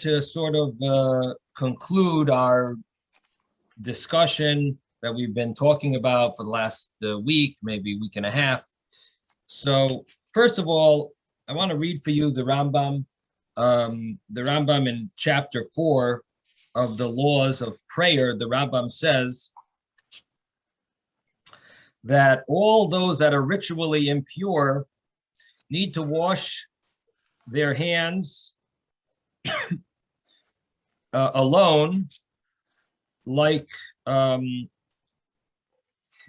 to sort of conclude our discussion that we've been talking about for the last week, maybe week and a half. So first of all, I want to read for you the Rambam in chapter 4 of the laws of prayer. The Rambam says that all those that are ritually impure need to wash their hands alone, like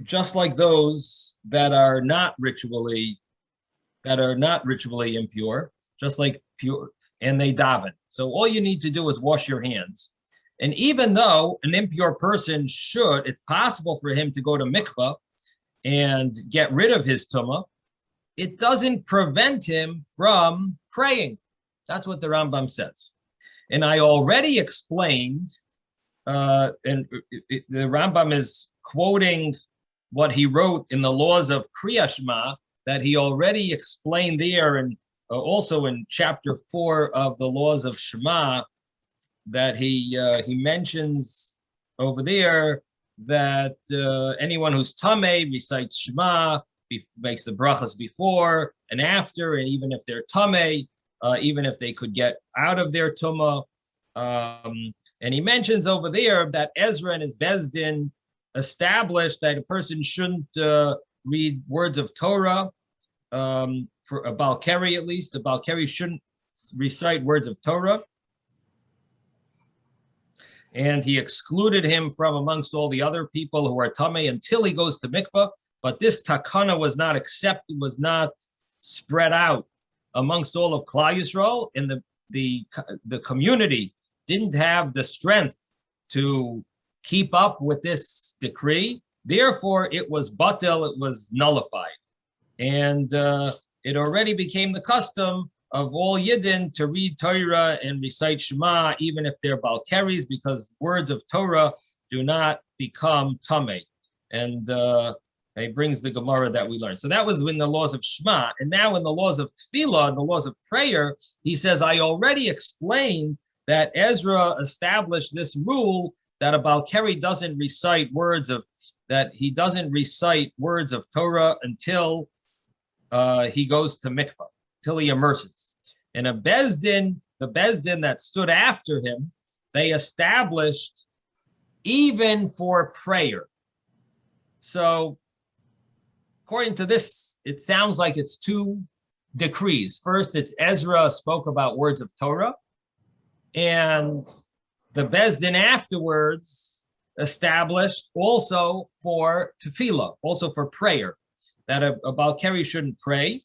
just like those that are not ritually impure, just like pure, and they daven. So all you need to do is wash your hands. And even though an impure person it's possible for him to go to mikvah and get rid of his tumah, it doesn't prevent him from praying. That's what the Rambam says. And I already explained, the Rambam is quoting what he wrote in the laws of Kriya Shema, that he already explained there, and also in chapter 4 of the laws of Shema, that he mentions over there that anyone who's tamei recites Shema, makes the Brochos before and after, and even if they're tamei, even if they could get out of their tumah. And he mentions over there that Ezra and his Bezdin established that a person shouldn't read words of Torah, for a Balkari at least. A Balkari shouldn't recite words of Torah. And he excluded him from amongst all the other people who are tamei until he goes to mikvah. But this takana was not accepted, was not spread out amongst all of Klal Yisrael, and the community didn't have the strength to keep up with this decree. Therefore, it was batel, it was nullified. And it already became the custom of all Yidden to read Torah and recite Shema, even if they're Balkaris, because words of Torah do not become tamei. And he brings the Gemara that we learned. So that was in the laws of Shema. And now in the laws of Tefillah, in the laws of prayer, he says, I already explained that Ezra established this rule that a Balkari doesn't recite words of Torah until he goes to mikvah, till he immerses. And the Bezdin that stood after him, they established even for prayer. So according to this, it sounds like it's two decrees. First, it's Ezra spoke about words of Torah, and the Bezdin afterwards established also for tefillah, also for prayer, that a Balkari shouldn't pray.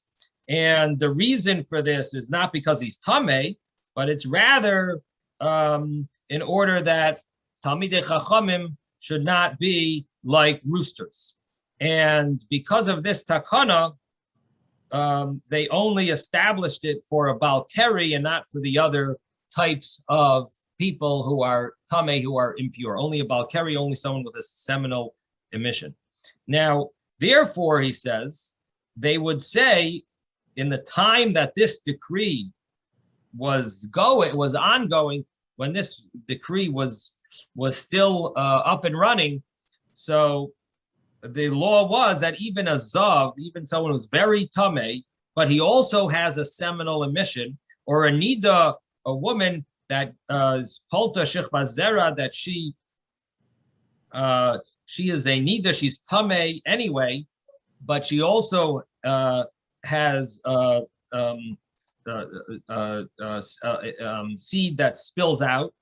And the reason for this is not because he's tamei, but it's rather in order that Talmidei Chachamim should not be like roosters. And because of this takana, they only established it for a Balkari and not for the other types of people who are tamei, who are impure. Only a Balkari, only someone with a seminal emission. Now, therefore, he says, they would say in the time that this decree was ongoing, when this decree was still up and running, so the law was that even a zav, even someone who's very tamei, but he also has a seminal emission, or a nida, a woman that is polta shechva zera, that she is a nida, she's tamei anyway, but she also has seed that spills out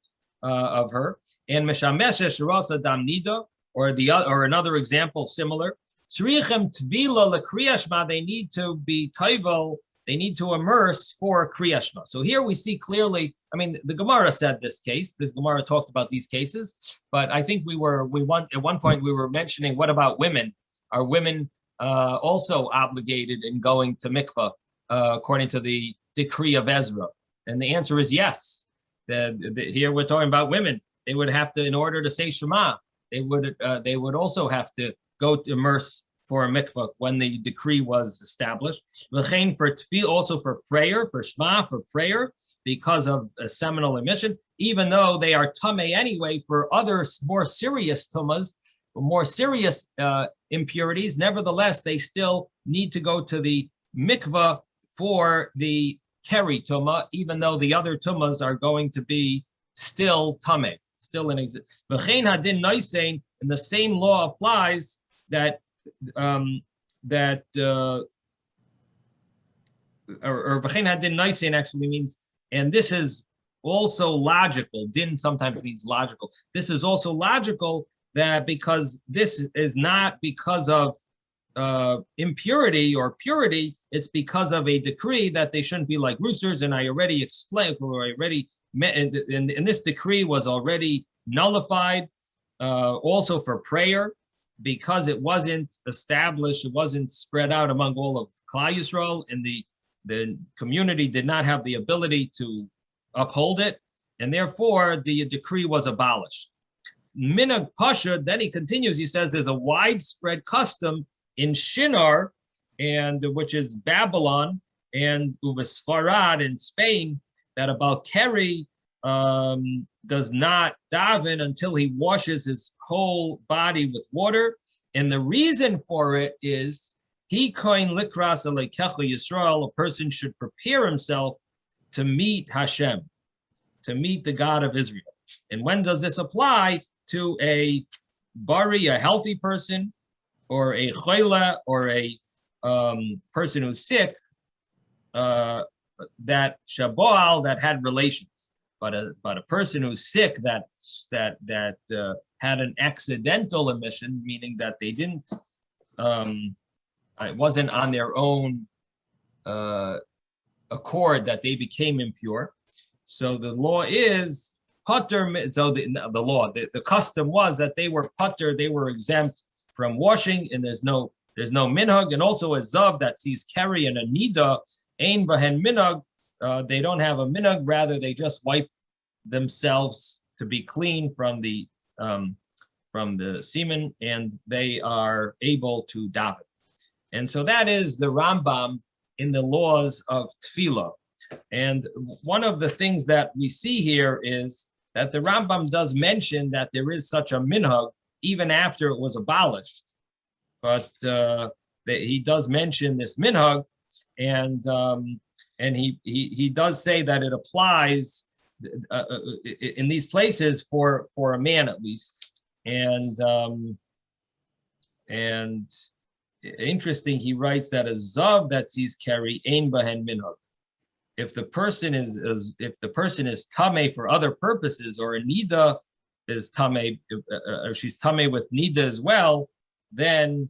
of her, and meshameshes rasa dam nida. Or another example similar, tzrichem tvila lekriya shema, they need to be toivel, they need to immerse for kriya shema. So here we see clearly, I mean, the Gemara said this Gemara talked about these cases, but I think at one point we were mentioning, what about women? Are women also obligated in going to mikvah according to the decree of Ezra? And the answer is yes. Here we're talking about women. They would have to, in order to say Shema, they would also have to go to immerse for a mikvah when the decree was established. V'chein for tefillah, also for prayer, for shema, for prayer, because of a seminal emission, even though they are tamei anyway for other more serious tumas, more serious impurities. Nevertheless, they still need to go to the mikvah for the keri tuma, even though the other tumas are going to be still tamei, still in existence. V'chein hadin noisein, and the same law applies that or v'chein hadin noisein actually means, and this is also logical. Din sometimes means logical. This is also logical that because this is not because of impurity or purity, it's because of a decree that they shouldn't be like roosters. And I already explained, or I already met, and this decree was already nullified also for prayer, because it wasn't established, it wasn't spread out among all of Klal Yisrael, and the community did not have the ability to uphold it, and therefore the decree was abolished. Minhag Pasha, then he continues, he says there's a widespread custom in Shinar, and which is Babylon, and Uvesfarad in Spain, that a Balkari does not daven until he washes his whole body with water. And the reason for it is he koin likras alekecha Yisrael, a person should prepare himself to meet Hashem, to meet the God of Israel. And when does this apply? To a bari, a healthy person, or a choila, or a person who's sick, that shaboal, that had relations. But a person who's sick that had an accidental emission, meaning that they didn't, it wasn't on their own accord that they became impure. So the law is putter. So the custom was that they were putter, they were exempt from washing, and there's no minhag. And also a zav that sees keri and a nida, ein bahen minhag. They don't have a minhag, rather they just wipe themselves to be clean from the semen, and they are able to daven. And so that is the Rambam in the laws of tefillah. And one of the things that we see here is that the Rambam does mention that there is such a minhag even after it was abolished, but he does mention this minhag, and he does say that it applies in these places for a man at least. And interesting, he writes that a zav that sees keri ein bahen minhag. If the person is tamei for other purposes, or a nida is tamei, or she's tamei with nida as well, then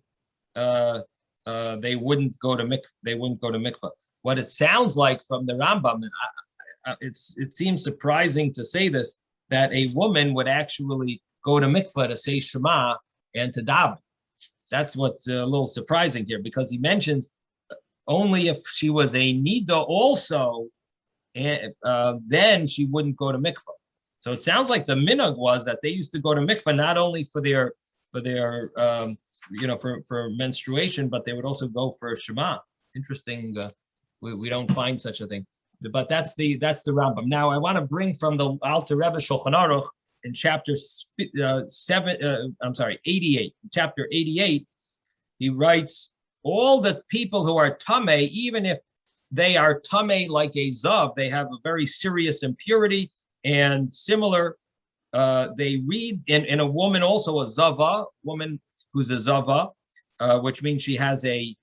they wouldn't go to mikvah. What it sounds like from the Rambam, and it seems surprising to say this, that a woman would actually go to mikvah to say Shema and to daven. That's what's a little surprising here, because he mentions only if she was a nida also, and then she wouldn't go to mikvah. So it sounds like the minhag was that they used to go to mikvah not only for their for menstruation, but they would also go for Shema. Interesting. We don't find such a thing, but that's the Rambam. Now I want to bring from the Alter Rebbe Shulchan Aruch in chapter 88. Chapter 88, he writes, all the people who are tamei, even if they are tamei like a zav, they have a very serious impurity, and similar, they read in a woman also, a zava, woman who's a zava, which means she has a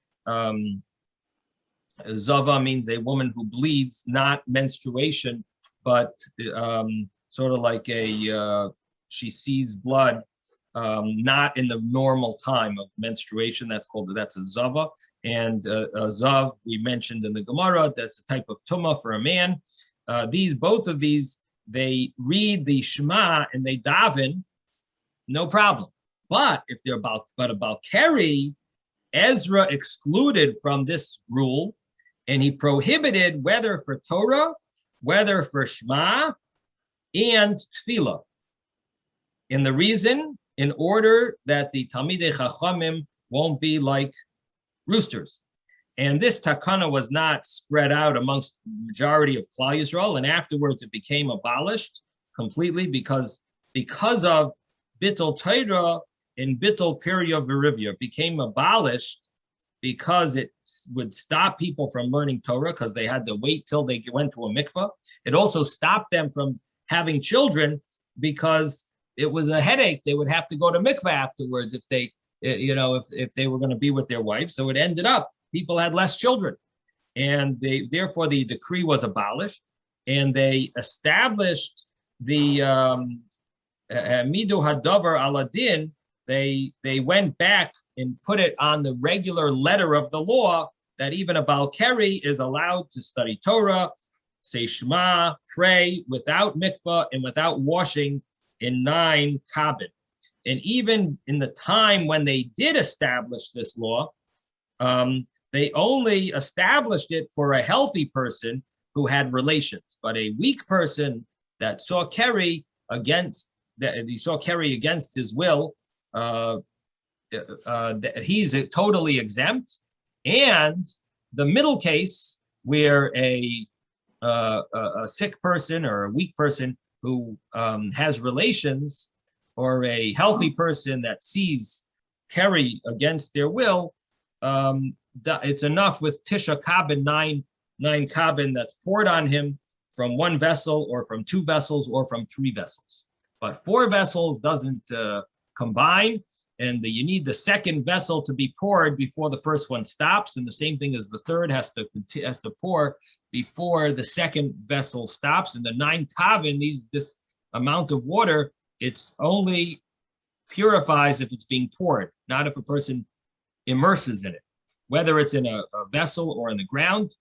zava means a woman who bleeds, not menstruation, but sort of like she sees blood, not in the normal time of menstruation. That's a zava. And a zav, we mentioned in the Gemara, that's a type of tumah for a man. Both of these, they read the Shema and they daven, no problem. But if they're about keri, Ezra excluded from this rule, and he prohibited whether for Torah, whether for Shema, and Tefillah. And the reason, in order that the Talmidei Chachamim won't be like roosters. And this takana was not spread out amongst the majority of Klal Yisrael, and afterwards it became abolished completely because of Bittul Torah and Bittul Pirya V'Rivya. It became abolished because it would stop people from learning Torah because they had to wait till they went to a mikvah. It also stopped them from having children because it was a headache. They would have to go to mikvah afterwards if they, if they were going to be with their wife. So it ended up people had less children, and therefore the decree was abolished, and they established the midu hadavar aladin. They went back and put it on the regular letter of the law that even a Baal Keri is allowed to study Torah, say Shema, pray without mikvah and without washing in 9 kabin. And even in the time when they did establish this law, they only established it for a healthy person who had relations, but a weak person that saw Keri against his will, he's totally exempt. And the middle case where a sick person or a weak person who has relations, or a healthy person that sees Keri against their will, it's enough with Tisha Kabin, 9 Kabin that's poured on him from 1 vessel or from 2 vessels or from 3 vessels. But 4 vessels doesn't combine, and you need the second vessel to be poured before the first one stops, and the same thing as the third has to pour before the second vessel stops. And the 9 Kabin, this amount of water, it's only purifies if it's being poured, not if a person immerses in it. Whether it's in a vessel or in the ground,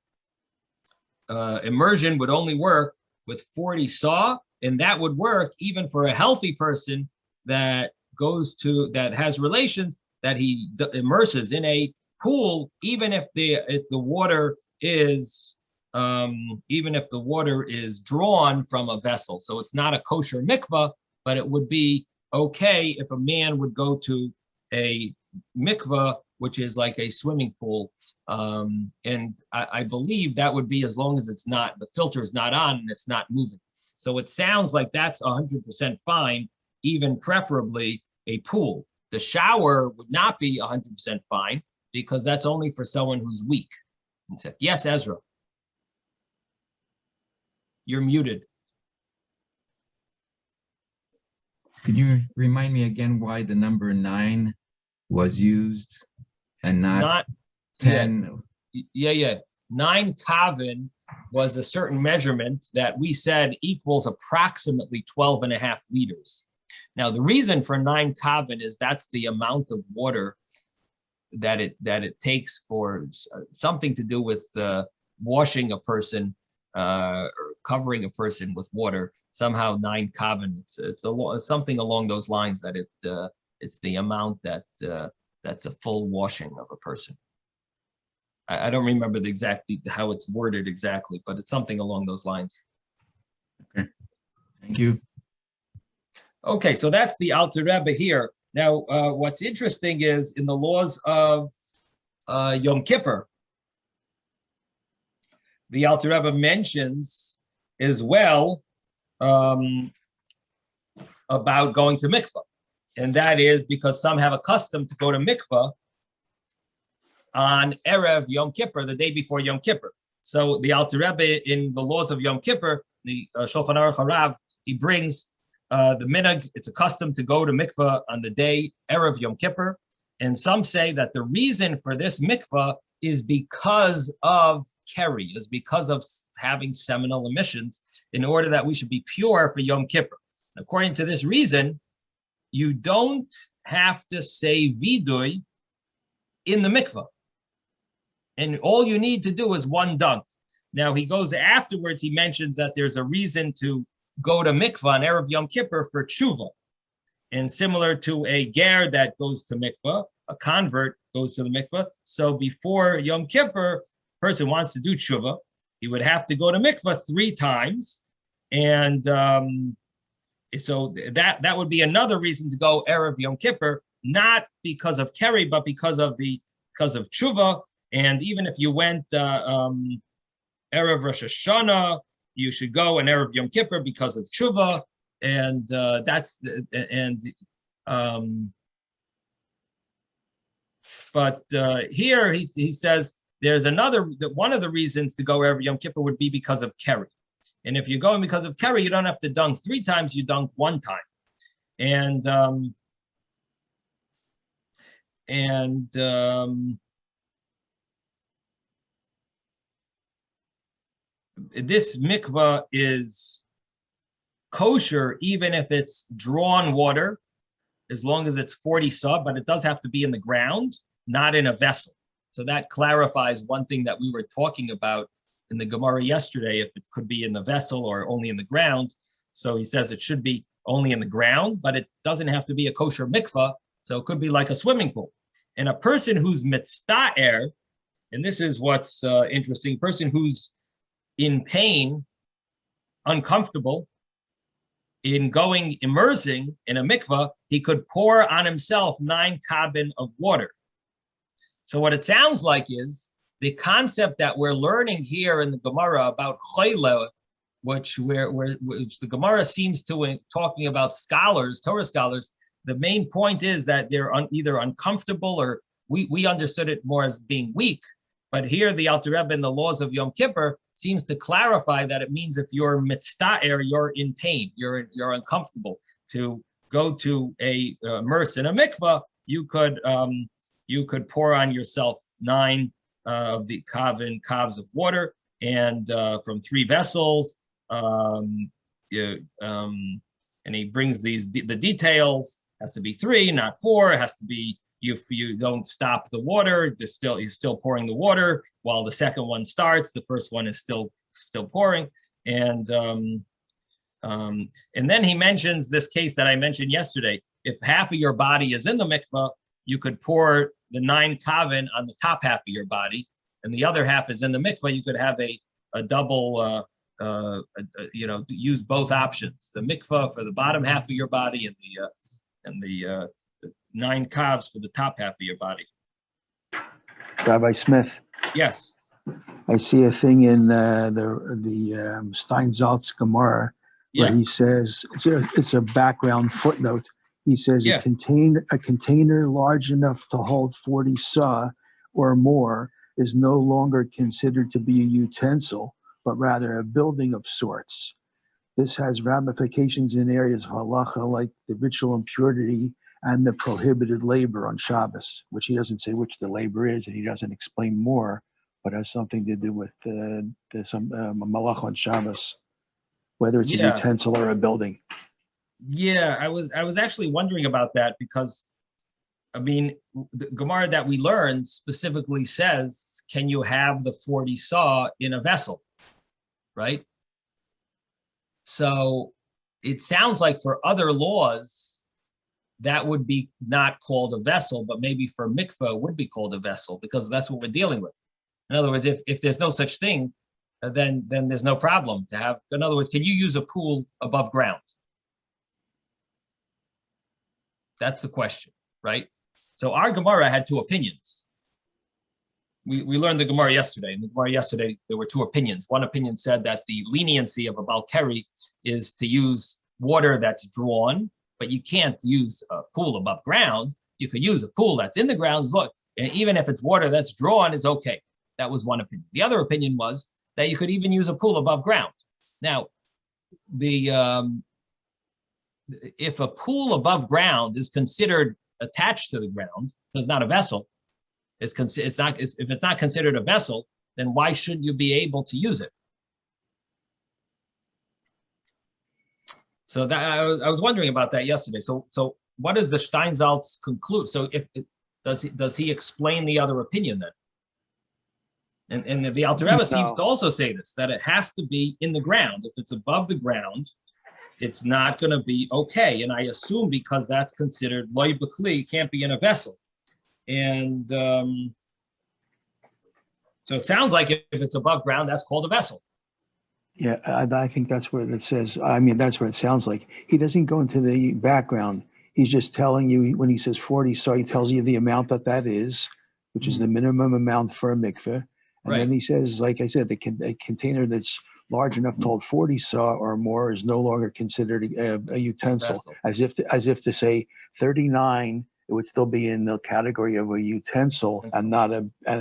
immersion would only work with 40 saw, and that would work even for a healthy person that has relations, that he immerses in a pool, even if the water is drawn from a vessel. So it's not a kosher mikvah, but it would be okay if a man would go to a mikvah, which is like a swimming pool. And I believe that would be as long as the filter is not on and it's not moving. So it sounds like that's 100% fine, even preferably a pool. The shower would not be 100% fine because that's only for someone who's weak. Yes, Ezra. You're muted. Could you remind me again why the number 9 was used and not 10? Yeah. 9 kavin was a certain measurement that we said equals approximately 12.5 liters. Now, the reason for 9 kavin is that's the amount of water that it takes for something to do with washing a person or covering a person with water. Somehow 9 kavin. It's something along those lines that it's the amount that's a full washing of a person. I don't remember exactly how it's worded exactly, but it's something along those lines. Okay, thank you. Okay, so that's the Alter Rebbe here. Now, what's interesting is in the laws of Yom Kippur, the Alter Rebbe mentions as well about going to mikvah. And that is because some have a custom to go to mikvah on Erev Yom Kippur, the day before Yom Kippur. So the Alter Rebbe in the laws of Yom Kippur, the Shulchan Aruch Harav, he brings the minhag. It's a custom to go to mikvah on the day Erev Yom Kippur. And some say that the reason for this mikvah is because of Keri, is because of having seminal emissions, in order that we should be pure for Yom Kippur. According to this reason, you don't have to say vidui in the mikvah. And all you need to do is 1 dunk. Now he goes afterwards, he mentions that there's a reason to go to mikvah on Erev Yom Kippur for tshuva. And similar to a ger that goes to mikvah, a convert goes to the mikvah. So before Yom Kippur, person wants to do tshuva, he would have to go to mikvah 3 times. And so that would be another reason to go Erev Yom Kippur, not because of Keri, but because of tshuva. And even if you went Erev Rosh Hashanah, you should go and Erev Yom Kippur because of tshuva. And but here he says there's one of the reasons to go Erev Yom Kippur would be because of Keri. And if you're going because of Keri, you don't have to dunk 3 times, you dunk 1 time. And this mikvah is kosher even if it's drawn water, as long as it's 40 sub, but it does have to be in the ground, not in a vessel. So that clarifies one thing that we were talking about in the Gemara yesterday, if it could be in the vessel or only in the ground. So he says it should be only in the ground, but it doesn't have to be a kosher mikvah. So it could be like a swimming pool. And a person who's mitzta'er, and this is what's interesting, person who's in pain, uncomfortable, in immersing in a mikvah, he could pour on himself 9 kabin of water. So what it sounds like is the concept that we're learning here in the Gemara about choyle, which the Gemara seems to talking about scholars, Torah scholars. The main point is that they're either uncomfortable or we understood it more as being weak. But here the Alter Rebbe in the laws of Yom Kippur seems to clarify that it means if you're mitzta'er, you're in pain, you're uncomfortable. To go to a immerse in a mikvah, you could pour on yourself 9 of the kavs of water, and from 3 vessels. And he brings the details. Has to be 3, not 4. It has to be, if you don't stop the water, you're still pouring the water while the second one starts. The first one is still pouring, and then he mentions this case that I mentioned yesterday. If half of your body is in the mikvah, you could pour the 9 kavin on the top half of your body, and the other half is in the mikvah. You could have a double, use both options: the mikvah for the bottom half of your body, and the 9 kavs for the top half of your body. Rabbi Smith. Yes. I see a thing in the Steinsaltz Gemara where he says it's a background footnote. He says a container large enough to hold 40 sa or more is no longer considered to be a utensil, but rather a building of sorts. This has ramifications in areas of halacha like the ritual impurity and the prohibited labor on Shabbos, which he doesn't say which the labor is, and he doesn't explain more, but has something to do with some malach on Shabbos, whether it's a utensil or a building. Yeah, I was actually wondering about that because, I mean, the Gemara that we learned specifically says, can you have the 40 saw in a vessel, right? So it sounds like for other laws, that would be not called a vessel, but maybe for mikvah would be called a vessel because that's what we're dealing with. In other words, if there's no such thing, then there's no problem to have. In other words, can you use a pool above ground? That's the question, right? So our Gemara had 2 opinions. We learned the Gemara yesterday. In the Gemara yesterday, there were 2 opinions. One opinion said that the leniency of a Balkari is to use water that's drawn, but you can't use a pool above ground. You could use a pool that's in the ground, and even if it's water that's drawn is okay. That was one opinion. The other opinion was that you could even use a pool above ground. Now, if a pool above ground is considered attached to the ground, it's not a vessel. If it's not considered a vessel, then why shouldn't you be able to use it? So that I was wondering about that yesterday. So what does the Steinsaltz conclude? So does he explain the other opinion then? And the Alter Rebbe seems to also say this, that it has to be in the ground. If it's above the ground, it's not going to be okay. And I assume because that's considered loy b'kli, can't be in a vessel. And so it sounds like if it's above ground, that's called a vessel. Yeah, I think that's what it says. I mean, that's what it sounds like. He doesn't go into the background. he's just telling you when he says 40 saw, he tells you the amount that is, which is the minimum amount for a mikveh. And then he says, like I said, a container that's large enough to hold 40 saw or more is no longer considered a utensil, as if to say 39, it would still be in the category of a utensil and not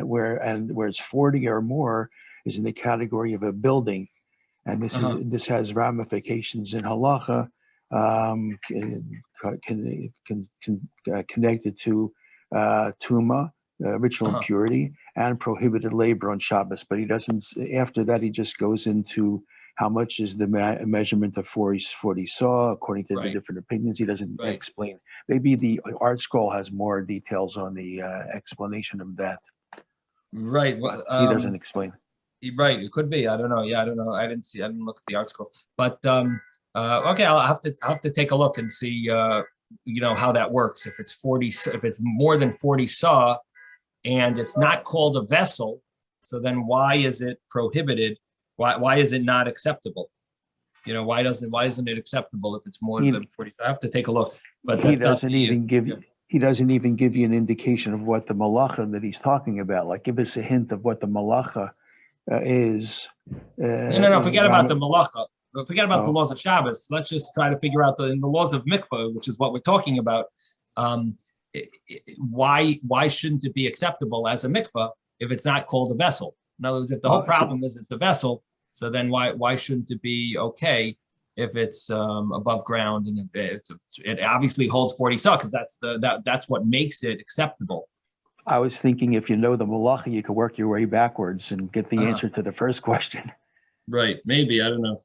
whereas 40 or more is in the category of a building. And this has ramifications in halacha, connected to tuma, ritual impurity, and prohibited labor on Shabbos. But he doesn't. After that, he just goes into how much is the measurement of 40 saw according to the different opinions. He doesn't explain. Maybe the art scroll has more details on the explanation of that. Right. Well, he doesn't explain. Right. It could be. I don't know. Yeah, I don't know. I didn't look at the art scroll. But okay, I'll have to take a look and see. How that works. If it's more than 40 saw, and it's not called a vessel, so then why is it prohibited? Why is it not acceptable? Why isn't it acceptable if it's more than 40? So I have to take a look. But he doesn't even give you an indication of what the malacha that he's talking about. Like, give us a hint of what the malacha is. No. Forget about the malacha. Forget about the laws of Shabbos. Let's just try to figure out the laws of mikvah, which is what we're talking about. Why shouldn't it be acceptable as a mikvah if it's not called a vessel? In other words, if the whole problem is it's a vessel, so then why shouldn't it be okay if it's above ground and it obviously holds 40 saw, because that's what makes it acceptable. I was thinking if you know the malacha, you could work your way backwards and get the answer to the first question. Right, maybe, I don't know.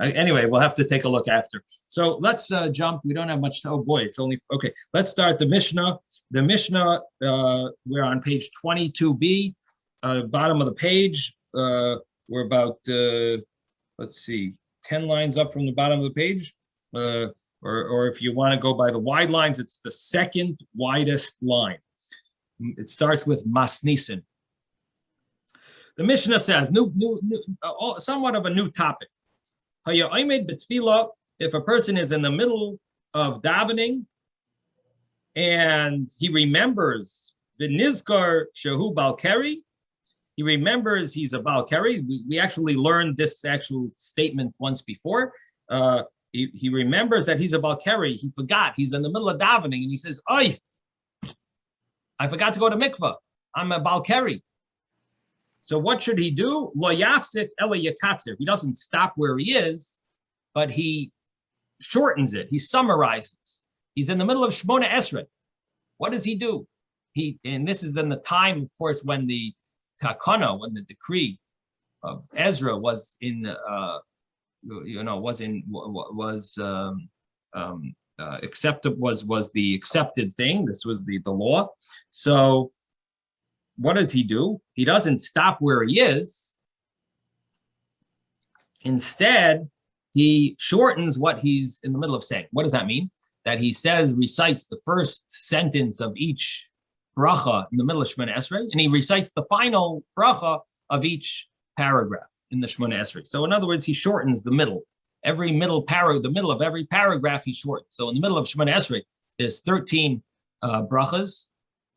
Anyway, we'll have to take a look after. So let's jump. We don't have much. Oh boy, it's only okay. Let's start the Mishnah. The Mishnah, we're on page 22b, bottom of the page. We're about let's see, 10 lines up from the bottom of the page. Or if you want to go by the wide lines, it's the second widest line. It starts with Masnisen. The Mishnah says, somewhat of a new topic. If a person is in the middle of davening and he remembers the Nizkar Shehu Balkari, he remembers he's a Balkari. We actually learned this actual statement once before. He remembers that he's a Balkari. He forgot. He's in the middle of davening and he says, "Oy, I forgot to go to mikvah. I'm a Balkari." So what should he do? Lo yafsik ela yakatzer. He doesn't stop where he is, but he shortens it. He summarizes. He's in the middle of Shmona Esrei. What does he do? And this is in the time, of course, when the takana, when the decree of Ezra was accepted, was the accepted thing. This was the law. So what does he do? He doesn't stop where he is. Instead, he shortens what he's in the middle of saying. What does that mean? That he recites the first sentence of each bracha in the middle of Shemona Esrei, and he recites the final bracha of each paragraph in the Shemona Esrei. So in other words, he shortens the middle. The middle of every paragraph he shortens. So in the middle of Shemona Esrei, there's 13 brachas.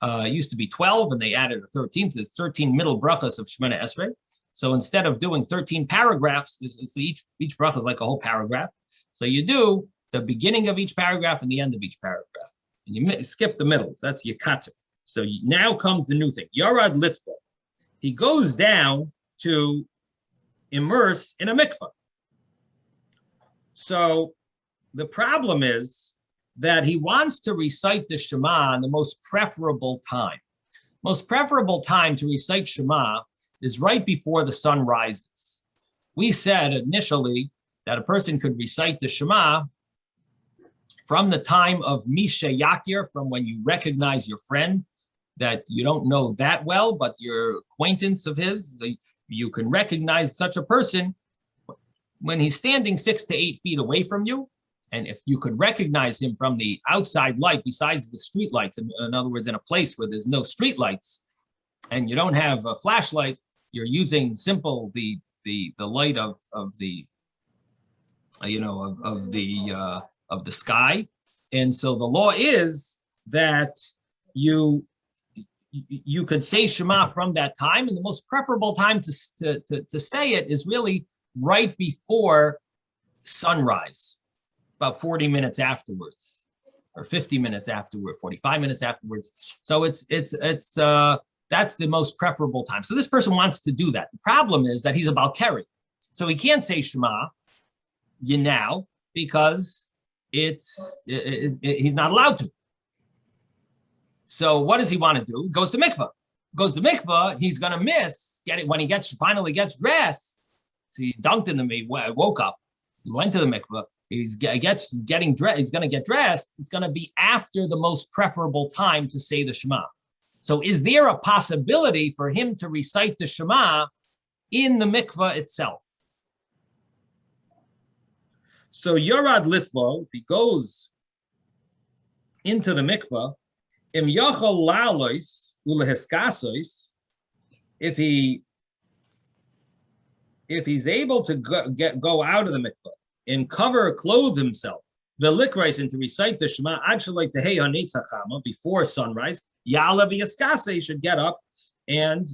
It used to be 12, and they added a 13th. There's 13 middle brachas of Shemona Esrei. So instead of doing 13 paragraphs, each bracha is like a whole paragraph. So you do the beginning of each paragraph and the end of each paragraph, and you skip the middle. That's yekatzer. So now comes the new thing. Yarad Litva. He goes down to immerse in a mikvah. So the problem is that he wants to recite the Shema in the most preferable time. Most preferable time to recite Shema is right before the sun rises. We said initially that a person could recite the Shema from the time of Misha Yakir, from when you recognize your friend that you don't know that well, but your acquaintance of his, you can recognize such a person when he's standing 6 to 8 feet away from you. And if you could recognize him from the outside light, besides the street lights, in other words, in a place where there's no street lights, and you don't have a flashlight, you're using the light of the sky. And so the law is that you could say Shema from that time, and the most preferable time to say it is really right before sunrise, about 40 minutes afterwards, or 50 minutes afterward, 45 minutes afterwards. So it's that's the most preferable time. So this person wants to do that. The problem is that he's a Balkari, so he can't say Shema now because he's not allowed to. So what does he want to do? He goes to mikvah. He's gonna miss when he finally gets dressed. So he dunked in the woke up. He went to the mikvah. He's getting dressed. He's gonna get dressed. It's gonna be after the most preferable time to say the Shema. So is there a possibility for him to recite the Shema in the mikvah itself? So Yorad Litvo, if he goes into the mikvah, im yachol lalois uleheskasois, if he's able to go out of the mikvah and clothe himself, the likrais, and to recite the Shema ad shaloi tehei hanetzachama, before sunrise, ya'ala v'yaskase, he should get up and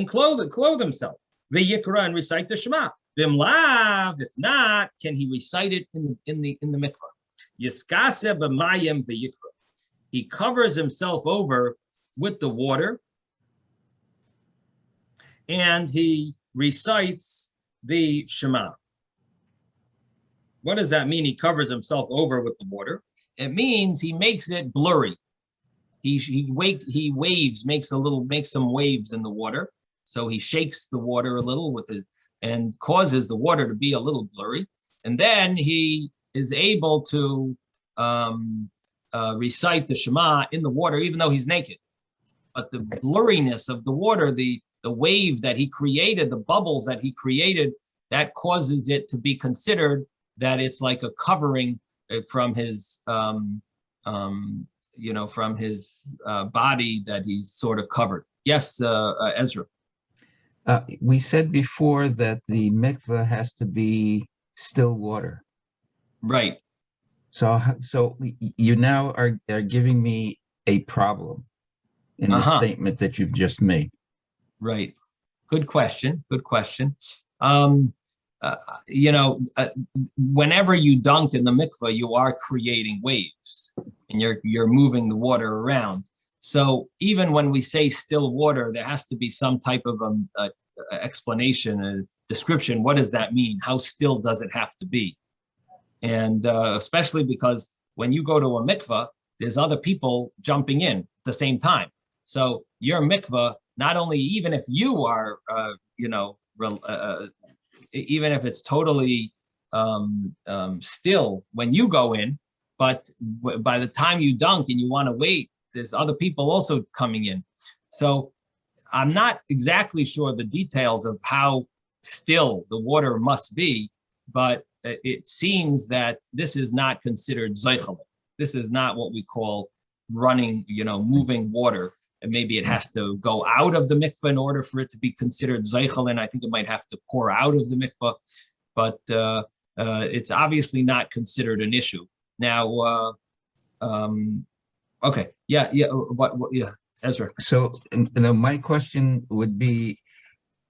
clothe himself, v'yikra, and recite the Shema. V'imlav, if not, can he recite it in the mikvah? Yaskase b'mayim v'yikra. He covers himself over with the water and he recites the Shema. What does that mean? He covers himself over with the water. It means he makes it blurry. He waves, makes some waves in the water. So he shakes the water a little and causes the water to be a little blurry. And then he is able to recite the Shema in the water, even though he's naked. But the blurriness of the water, the wave that he created, the bubbles that he created, that causes it to be considered that it's like a covering from his, from his body that he's sort of covered. Yes, Ezra. We said before that the mikveh has to be still water. Right. So you now are giving me a problem in the statement that you've just made. Right. Good question. Whenever you dunk in the mikvah, you are creating waves and you're moving the water around. So even when we say still water, there has to be some type of explanation, a description. What does that mean? How still does it have to be? And especially because when you go to a mikvah, there's other people jumping in at the same time. So your mikvah, not only, even if you are, even if it's totally still when you go in, but by the time you dunk and you want to wait, there's other people also coming in. So I'm not exactly sure the details of how still the water must be, but it seems that this is not considered zeichel. This is not what we call running, moving water. And maybe it has to go out of the mikveh in order for it to be considered zeichel. And I think it might have to pour out of the mikveh, but it's obviously not considered an issue. Now, okay, yeah, Ezra. So, my question would be,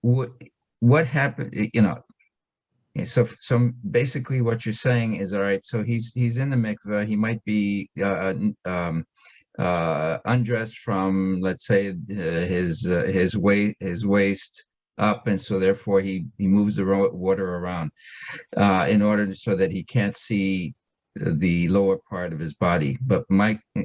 what happened? So basically, what you're saying is, all right. So he's in the mikveh. He might be undressed from, let's say, his waist up, and so therefore he moves the water around in order so that he can't see the lower part of his body. But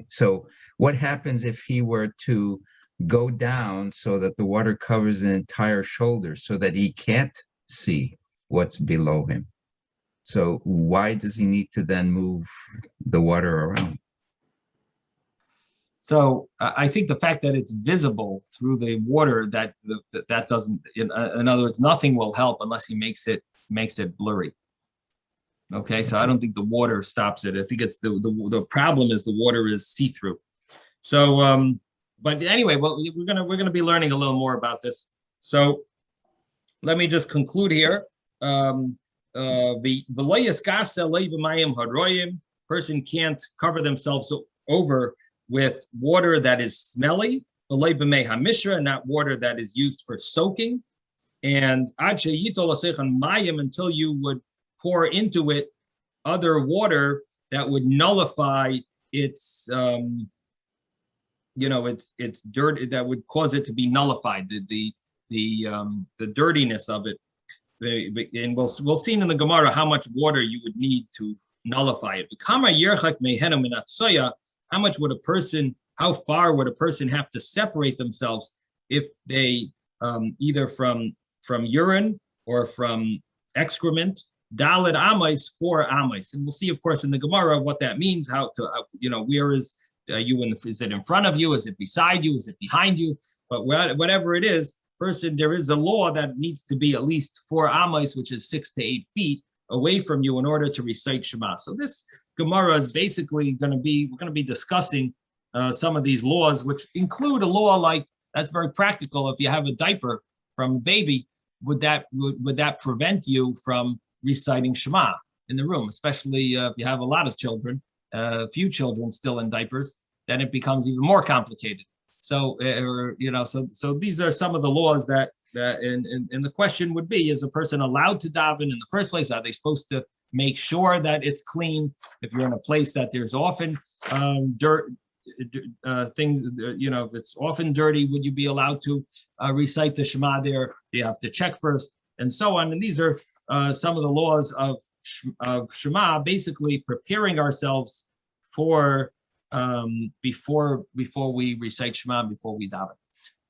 so what happens if he were to go down so that the water covers the entire shoulder so that he can't see what's below him? So why does he need to then move the water around? So I think the fact that it's visible through the water, that doesn't, in other words, nothing will help unless he makes it blurry. Okay, so I don't think the water stops it. I think it's the problem is the water is see-through. So, but anyway, well, we're gonna be learning a little more about this. So let me just conclude here. person can't cover themselves over with water that is smelly, not water that is used for soaking. And until you would pour into it other water that would nullify its it's dirt, that would cause it to be nullified, the dirtiness of it. And we'll see in the Gemara how much water you would need to nullify it. How far would a person have to separate themselves if they either from urine or from excrement? Daled amais, 4 amais. And we'll see, of course, in the Gemara what that means, how to, where is is it in front of you? Is it beside you? Is it behind you? But whatever it is, there is a law that needs to be at least 4 amais, which is 6 to 8 feet away from you in order to recite Shema. So this Gemara is basically we're going to be discussing some of these laws, which include a law like, that's very practical. If you have a diaper from a baby, would that prevent you from reciting Shema in the room, especially if you have a lot of children, a few children still in diapers, then it becomes even more complicated. So, so these are some of the laws that and the question would be, is a person allowed to daven in the first place? Are they supposed to make sure that it's clean? If you're in a place that there's often dirt, things, if it's often dirty, would you be allowed to recite the Shema there? You have to check first, and so on. And these are some of the laws of Shema, basically preparing ourselves for before we recite Shema, before we daven.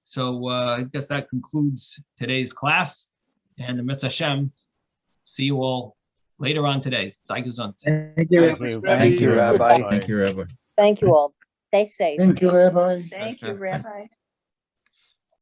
So I guess that concludes today's class, and Mitzvah Hashem, see you all later on today. Thank you. Thank you, Rabbi. Thank you, Rabbi. Thank you all. Stay safe. Thank you, Rabbi. Thank you, Rabbi.